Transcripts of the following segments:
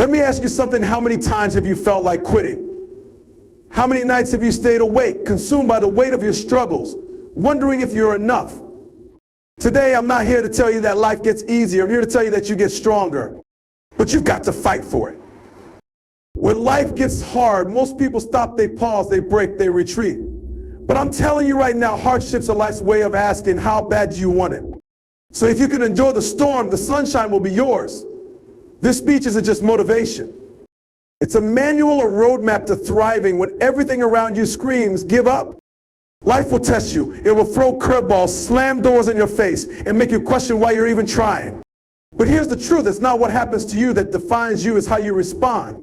Let me ask you something. How many times have you felt like quitting? How many nights have you stayed awake, consumed by the weight of your struggles, wondering if you're enough? Today, I'm not here to tell you that life gets easier. I'm here to tell you that you get stronger. But you've got to fight for it. When life gets hard, most people stop, they pause, they break, they retreat. But I'm telling you right now, hardships are life's way of asking, how bad do you want it? So if you can enjoy the storm, the sunshine will be yours. This speech isn't just motivation. It's a manual or roadmap to thriving when everything around you screams, give up. Life will test you. It will throw curveballs, slam doors in your face, and make you question why you're even trying. But here's the truth. It's not what happens to you that defines you, it's how you respond.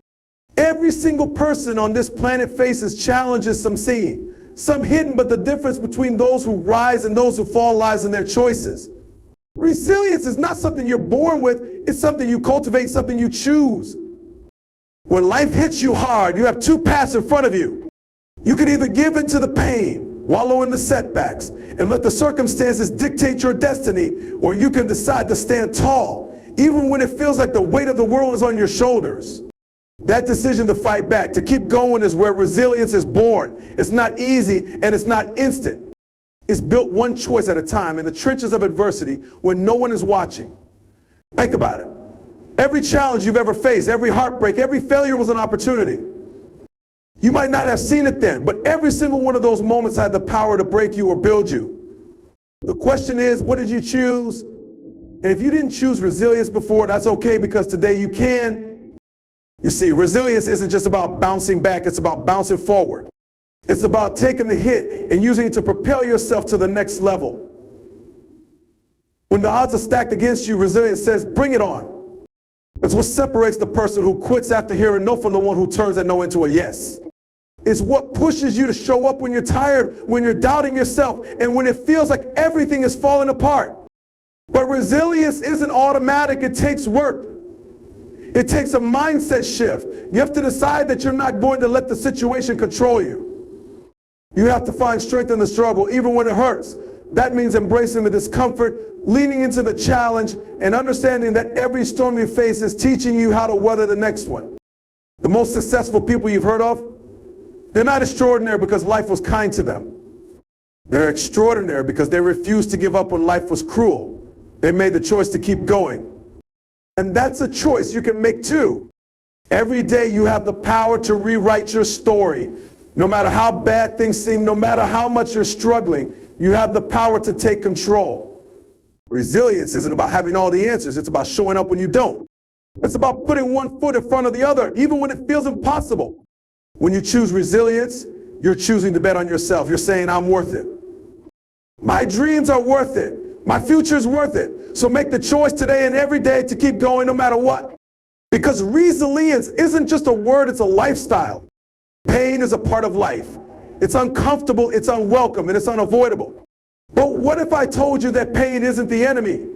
Every single person on this planet faces challenges, some seen, some hidden, but the difference between those who rise and those who fall lies in their choices. Resilience is not something you're born with, it's something you cultivate, something you choose. When life hits you hard, you have two paths in front of you. You can either give into the pain, wallow in the setbacks, and let the circumstances dictate your destiny, or you can decide to stand tall, even when it feels like the weight of the world is on your shoulders. That decision to fight back, to keep going, is where resilience is born. It's not easy and it's not instant. It's built one choice at a time in the trenches of adversity when no one is watching. Think about it. Every challenge you've ever faced, every heartbreak, every failure was an opportunity. You might not have seen it then, but every single one of those moments had the power to break you or build you. The question is, what did you choose? And if you didn't choose resilience before, that's okay, because today you can. You see, resilience isn't just about bouncing back, it's about bouncing forward. It's about taking the hit and using it to propel yourself to the next level. When the odds are stacked against you, resilience says, bring it on. It's what separates the person who quits after hearing no from the one who turns that no into a yes. It's what pushes you to show up when you're tired, when you're doubting yourself, and when it feels like everything is falling apart. But resilience isn't automatic, it takes work. It takes a mindset shift. You have to decide that you're not going to let the situation control you. You have to find strength in the struggle, even when it hurts. That means embracing the discomfort, leaning into the challenge, and understanding that every storm you face is teaching you how to weather the next one. The most successful people you've heard of, they're not extraordinary because life was kind to them. They're extraordinary because they refused to give up when life was cruel. They made the choice to keep going. And that's a choice you can make too. Every day you have the power to rewrite your story. No matter how bad things seem, no matter how much you're struggling, you have the power to take control. Resilience isn't about having all the answers. It's about showing up when you don't. It's about putting one foot in front of the other, even when it feels impossible. When you choose resilience, you're choosing to bet on yourself. You're saying, I'm worth it. My dreams are worth it. My future is worth it. So make the choice today and every day to keep going no matter what. Because resilience isn't just a word, it's a lifestyle. Pain is a part of life. It's uncomfortable, it's unwelcome, and it's unavoidable. But what if I told you that pain isn't the enemy?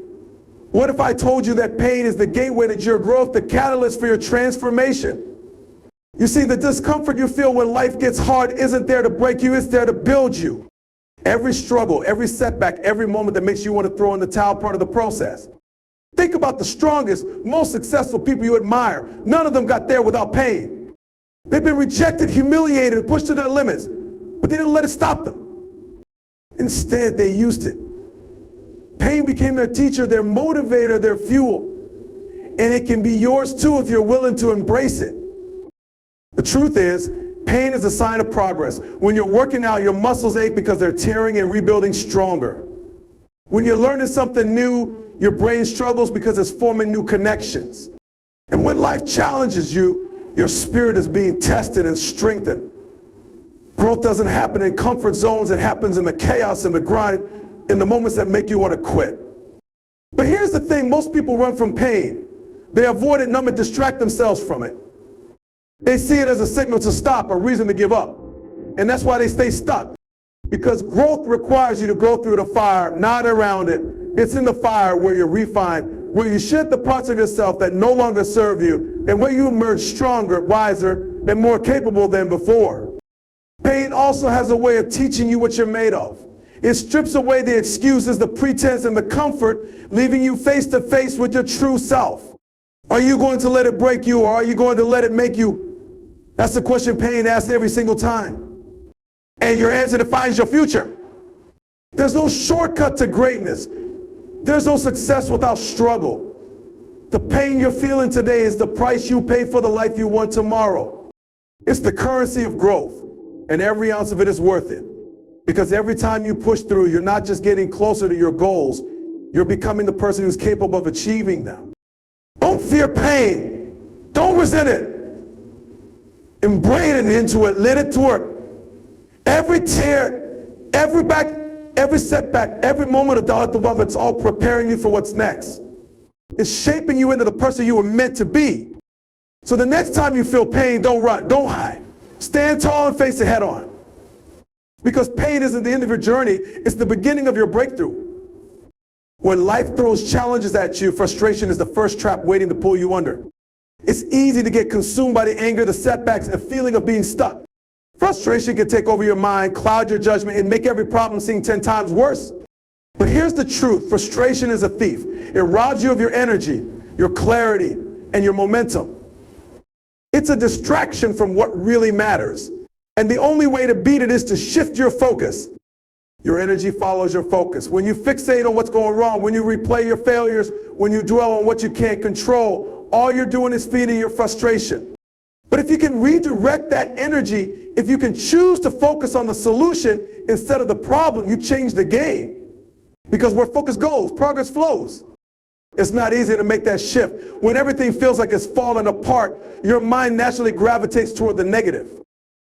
What if I told you that pain is the gateway to your growth, the catalyst for your transformation? You see, the discomfort you feel when life gets hard isn't there to break you, it's there to build you. Every struggle, every setback, every moment that makes you want to throw in the towel, part of the process. Think about the strongest, most successful people you admire. None of them got there without pain. They've been rejected, humiliated, pushed to their limits, but they didn't let it stop them. Instead, they used it. Pain became their teacher, their motivator, their fuel. And it can be yours too if you're willing to embrace it. The truth is, pain is a sign of progress. When you're working out, your muscles ache because they're tearing and rebuilding stronger. When you're learning something new, your brain struggles because it's forming new connections. And when life challenges you, your spirit is being tested and strengthened. Growth doesn't happen in comfort zones, it happens in the chaos and the grind, in the moments that make you want to quit. But here's the thing, most people run from pain. They avoid it, numb it, distract themselves from it. They see it as a signal to stop, a reason to give up. And that's why they stay stuck. Because growth requires you to go through the fire, not around it. It's in the fire where you're refined, where you shed the parts of yourself that no longer serve you, and where you emerge stronger, wiser, and more capable than before. Pain also has a way of teaching you what you're made of. It strips away the excuses, the pretense, and the comfort, leaving you face to face with your true self. Are you going to let it break you, or are you going to let it make you? That's the question pain asks every single time. And your answer defines your future. There's no shortcut to greatness. There's no success without struggle. The pain you're feeling today is the price you pay for the life you want tomorrow. It's the currency of growth, and every ounce of it is worth it. Because every time you push through, you're not just getting closer to your goals, you're becoming the person who's capable of achieving them. Don't fear pain. Don't resent it. Embrace it into it. Let it work. Every tear, every setback, every moment of doubt above, it's all preparing you for what's next. It's shaping you into the person you were meant to be. So the next time you feel pain, don't run, don't hide. Stand tall and face it head on. Because pain isn't the end of your journey, it's the beginning of your breakthrough. When life throws challenges at you, frustration is the first trap waiting to pull you under. It's easy to get consumed by the anger, the setbacks, and feeling of being stuck. Frustration can take over your mind, cloud your judgment, and make every problem seem 10 times worse. But here's the truth. Frustration is a thief. It robs you of your energy, your clarity, and your momentum. It's a distraction from what really matters. And the only way to beat it is to shift your focus. Your energy follows your focus. When you fixate on what's going wrong, when you replay your failures, when you dwell on what you can't control, all you're doing is feeding your frustration. But if you can redirect that energy, if you can choose to focus on the solution instead of the problem, you change the game. Because where focus goes, progress flows. It's not easy to make that shift. When everything feels like it's falling apart, your mind naturally gravitates toward the negative.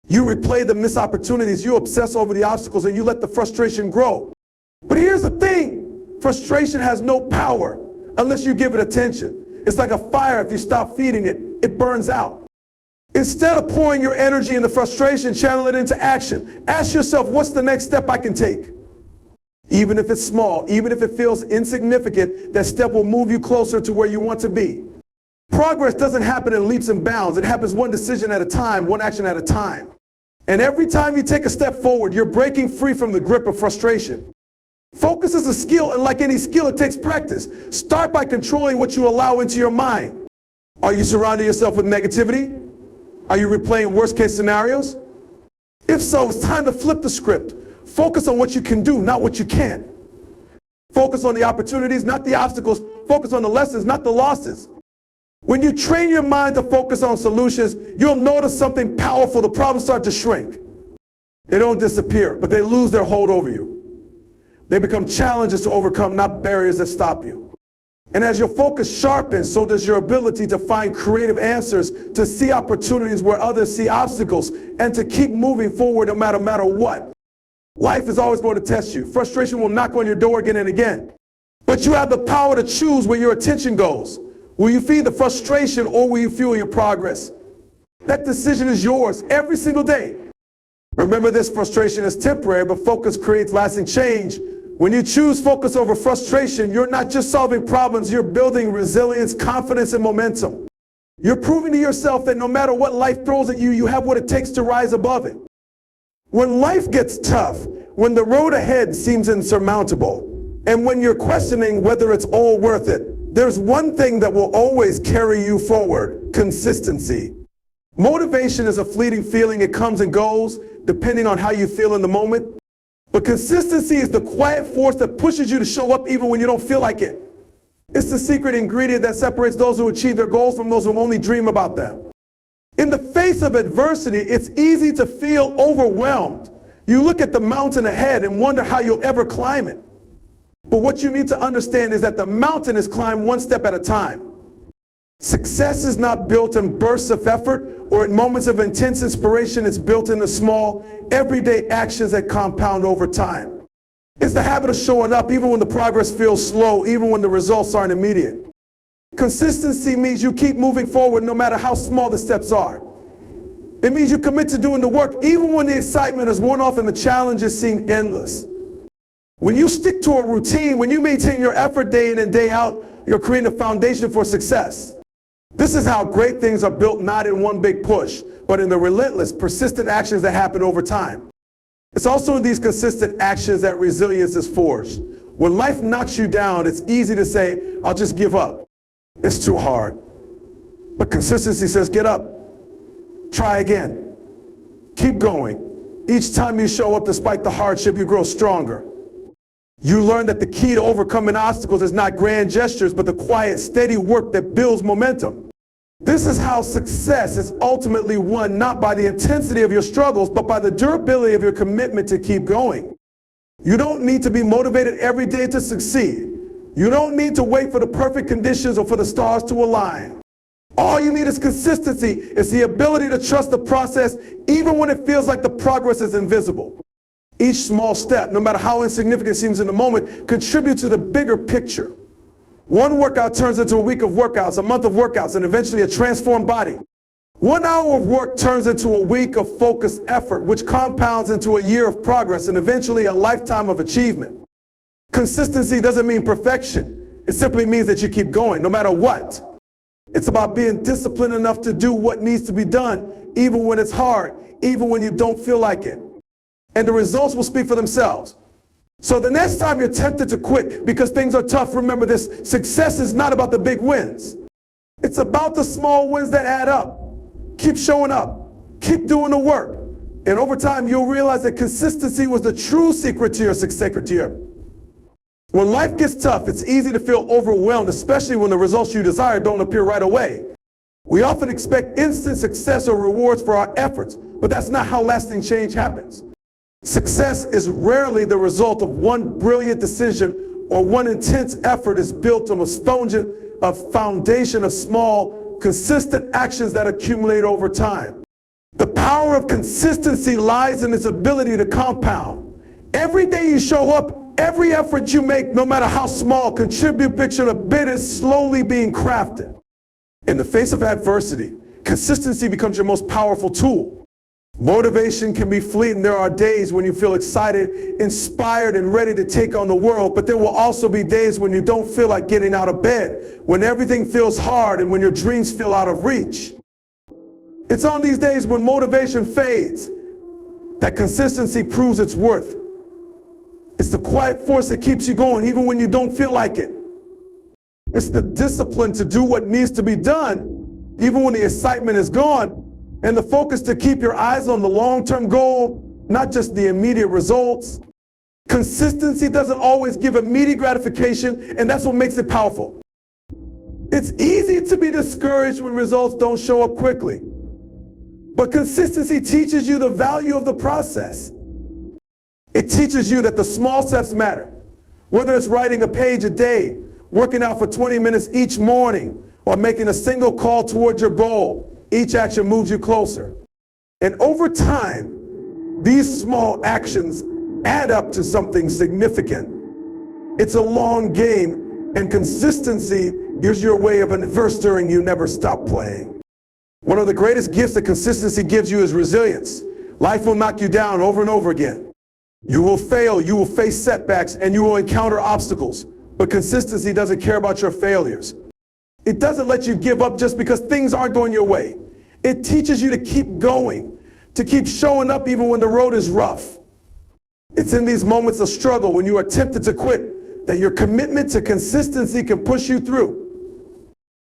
You replay the missed opportunities, you obsess over the obstacles, and you let the frustration grow. But here's the thing, frustration has no power unless you give it attention. It's like a fire. If you stop feeding it, it burns out. Instead of pouring your energy into frustration, channel it into action. Ask yourself, what's the next step I can take? Even if it's small, even if it feels insignificant, that step will move you closer to where you want to be. Progress doesn't happen in leaps and bounds. It happens one decision at a time, one action at a time. And every time you take a step forward, you're breaking free from the grip of frustration. Focus is a skill, and like any skill, it takes practice. Start by controlling what you allow into your mind. Are you surrounding yourself with negativity? Are you replaying worst-case scenarios? If so, it's time to flip the script. Focus on what you can do, not what you can't. Focus on the opportunities, not the obstacles. Focus on the lessons, not the losses. When you train your mind to focus on solutions, you'll notice something powerful. The problems start to shrink. They don't disappear, but they lose their hold over you. They become challenges to overcome, not barriers that stop you. And as your focus sharpens, so does your ability to find creative answers, to see opportunities where others see obstacles, and to keep moving forward no matter what. Life is always going to test you. Frustration will knock on your door again and again. But you have the power to choose where your attention goes. Will you feed the frustration, or will you fuel your progress? That decision is yours every single day. Remember, this frustration is temporary, but focus creates lasting change. When you choose focus over frustration, you're not just solving problems, you're building resilience, confidence, and momentum. You're proving to yourself that no matter what life throws at you, you have what it takes to rise above it. When life gets tough, when the road ahead seems insurmountable, and when you're questioning whether it's all worth it, there's one thing that will always carry you forward: consistency. Motivation is a fleeting feeling. It comes and goes depending on how you feel in the moment. But consistency is the quiet force that pushes you to show up even when you don't feel like it. It's the secret ingredient that separates those who achieve their goals from those who only dream about them. In the face of adversity, it's easy to feel overwhelmed. You look at the mountain ahead and wonder how you'll ever climb it. But what you need to understand is that the mountain is climbed one step at a time. Success is not built in bursts of effort or in moments of intense inspiration. It's built in the small, everyday actions that compound over time. It's the habit of showing up even when the progress feels slow, even when the results aren't immediate. Consistency means you keep moving forward no matter how small the steps are. It means you commit to doing the work even when the excitement is worn off and the challenges seem endless. When you stick to a routine, when you maintain your effort day in and day out, you're creating a foundation for success. This is how great things are built, not in one big push, but in the relentless, persistent actions that happen over time. It's also in these consistent actions that resilience is forged. When life knocks you down, it's easy to say, I'll just give up. It's too hard. But consistency says, get up, try again, keep going. Each time you show up despite the hardship, you grow stronger. You learn that the key to overcoming obstacles is not grand gestures, but the quiet, steady work that builds momentum. This is how success is ultimately won, not by the intensity of your struggles, but by the durability of your commitment to keep going. You don't need to be motivated every day to succeed. You don't need to wait for the perfect conditions or for the stars to align. All you need is consistency. It's the ability to trust the process even when it feels like the progress is invisible. Each small step, no matter how insignificant it seems in the moment, contributes to the bigger picture. One workout turns into a week of workouts, a month of workouts, and eventually a transformed body. 1 hour of work turns into a week of focused effort, which compounds into a year of progress and eventually a lifetime of achievement. Consistency doesn't mean perfection. It simply means that you keep going, no matter what. It's about being disciplined enough to do what needs to be done, even when it's hard, even when you don't feel like it. And the results will speak for themselves. So the next time you're tempted to quit because things are tough, remember this: success is not about the big wins. It's about the small wins that add up. Keep showing up. Keep doing the work. And over time, you'll realize that consistency was the true secret to your success. When life gets tough, it's easy to feel overwhelmed, especially when the results you desire don't appear right away. We often expect instant success or rewards for our efforts, but that's not how lasting change happens. Success is rarely the result of one brilliant decision or one intense effort. Is built on a foundation of small, consistent actions that accumulate over time. The power of consistency lies in its ability to compound. Every day you show up, every effort you make, no matter how small, contributes to a bit is slowly being crafted. In the face of adversity, consistency becomes your most powerful tool. Motivation can be fleeting. There are days when you feel excited, inspired, and ready to take on the world, but there will also be days when you don't feel like getting out of bed, when everything feels hard, and when your dreams feel out of reach. It's on these days when motivation fades that consistency proves its worth. It's the quiet force that keeps you going even when you don't feel like it. It's the discipline to do what needs to be done even when the excitement is gone, and the focus to keep your eyes on the long-term goal, not just the immediate results. Consistency doesn't always give immediate gratification, and that's what makes it powerful. It's easy to be discouraged when results don't show up quickly, but consistency teaches you the value of the process. It teaches you that the small steps matter. Whether it's writing a page a day, working out for 20 minutes each morning, or making a single call towards your goal, each action moves you closer. And over time, these small actions add up to something significant. It's a long game, and consistency is your way of ensuring you never stop playing. One of the greatest gifts that consistency gives you is resilience. Life will knock you down over and over again. You will fail, you will face setbacks, and you will encounter obstacles. But consistency doesn't care about your failures. It doesn't let you give up just because things aren't going your way. It teaches you to keep going, to keep showing up even when the road is rough. It's in these moments of struggle, when you are tempted to quit, that your commitment to consistency can push you through.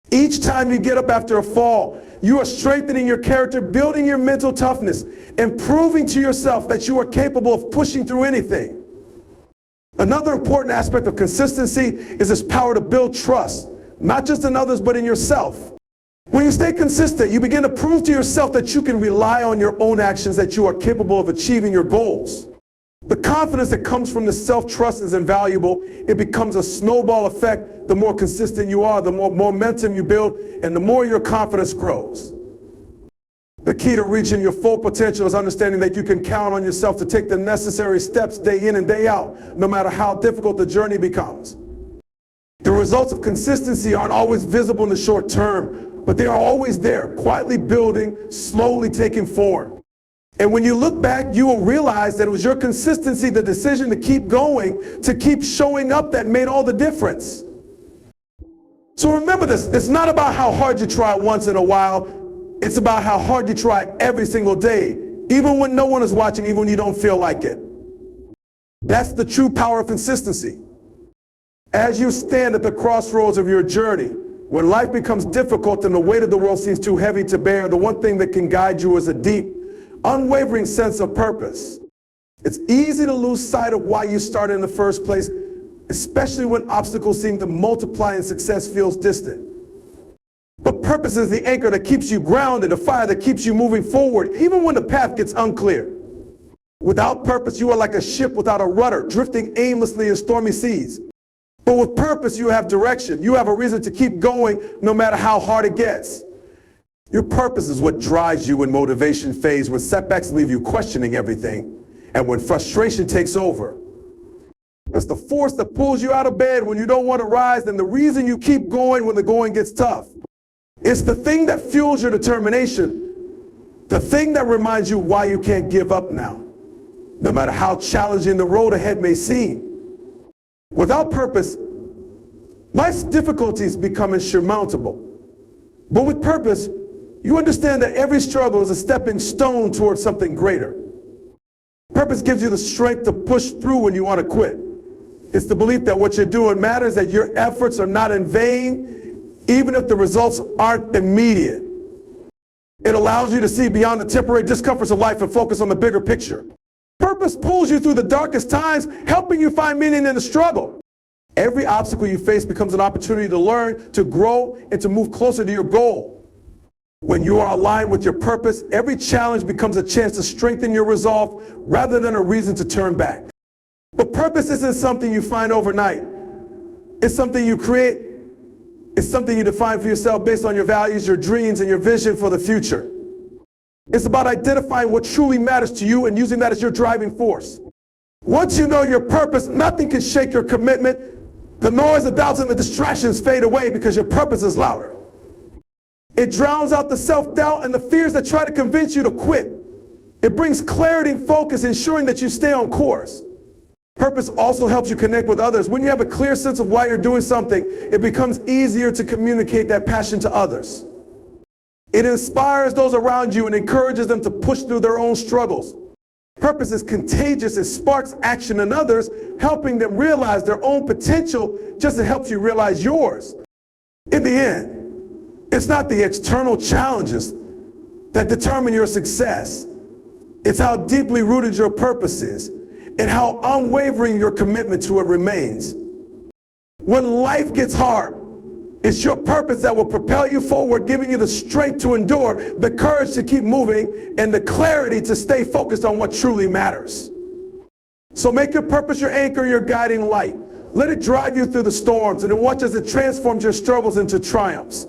Each time you get up after a fall, you are strengthening your character, building your mental toughness, and proving to yourself that you are capable of pushing through anything. Another important aspect of consistency is its power to build trust, not just in others, but in yourself. When you stay consistent, you begin to prove to yourself that you can rely on your own actions, that you are capable of achieving your goals. The confidence that comes from the self-trust is invaluable. It becomes a snowball effect. The more consistent you are, the more momentum you build, and the more your confidence grows. The key to reaching your full potential is understanding that you can count on yourself to take the necessary steps day in and day out, no matter how difficult the journey becomes. The results of consistency aren't always visible in the short term, but they are always there, quietly building, slowly taking form. And when you look back, you will realize that it was your consistency, the decision to keep going, to keep showing up, that made all the difference. So remember this, it's not about how hard you try once in a while, it's about how hard you try every single day, even when no one is watching, even when you don't feel like it. That's the true power of consistency. As you stand at the crossroads of your journey, When life becomes difficult and the weight of the world seems too heavy to bear, the one thing that can guide you is a deep, unwavering sense of purpose. It's easy to lose sight of why you started in the first place, especially when obstacles seem to multiply and success feels distant. But purpose is the anchor that keeps you grounded, a fire that keeps you moving forward, even when the path gets unclear. Without purpose, you are like a ship without a rudder, drifting aimlessly in stormy seas. But with purpose, you have direction. You have a reason to keep going no matter how hard it gets. Your purpose is what drives you when motivation fades, when setbacks leave you questioning everything, and when frustration takes over. It's the force that pulls you out of bed when you don't want to rise, and the reason you keep going when the going gets tough. It's the thing that fuels your determination, the thing that reminds you why you can't give up now, no matter how challenging the road ahead may seem. Without purpose, life's difficulties become insurmountable. But with purpose, you understand that every struggle is a stepping stone towards something greater. Purpose gives you the strength to push through when you want to quit. It's the belief that what you're doing matters, that your efforts are not in vain, even if the results aren't immediate. It allows you to see beyond the temporary discomforts of life and focus on the bigger picture. Purpose pulls you through the darkest times, helping you find meaning in the struggle. Every obstacle you face becomes an opportunity to learn, to grow, and to move closer to your goal. When you are aligned with your purpose, every challenge becomes a chance to strengthen your resolve rather than a reason to turn back. But purpose isn't something you find overnight. It's something you create. It's something you define for yourself based on your values, your dreams, and your vision for the future. It's about identifying what truly matters to you and using that as your driving force. Once you know your purpose, nothing can shake your commitment. The noise, the doubts, and the distractions fade away because your purpose is louder. It drowns out the self-doubt and the fears that try to convince you to quit. It brings clarity and focus, ensuring that you stay on course. Purpose also helps you connect with others. When you have a clear sense of why you're doing something, it becomes easier to communicate that passion to others. It inspires those around you and encourages them to push through their own struggles. Purpose is contagious. It sparks action in others, helping them realize their own potential just as it helps you realize yours. In the end, it's not the external challenges that determine your success. It's how deeply rooted your purpose is and how unwavering your commitment to it remains. When life gets hard, it's your purpose that will propel you forward, giving you the strength to endure, the courage to keep moving, and the clarity to stay focused on what truly matters. So make your purpose your anchor, your guiding light. Let it drive you through the storms, and then watch as it transforms your struggles into triumphs.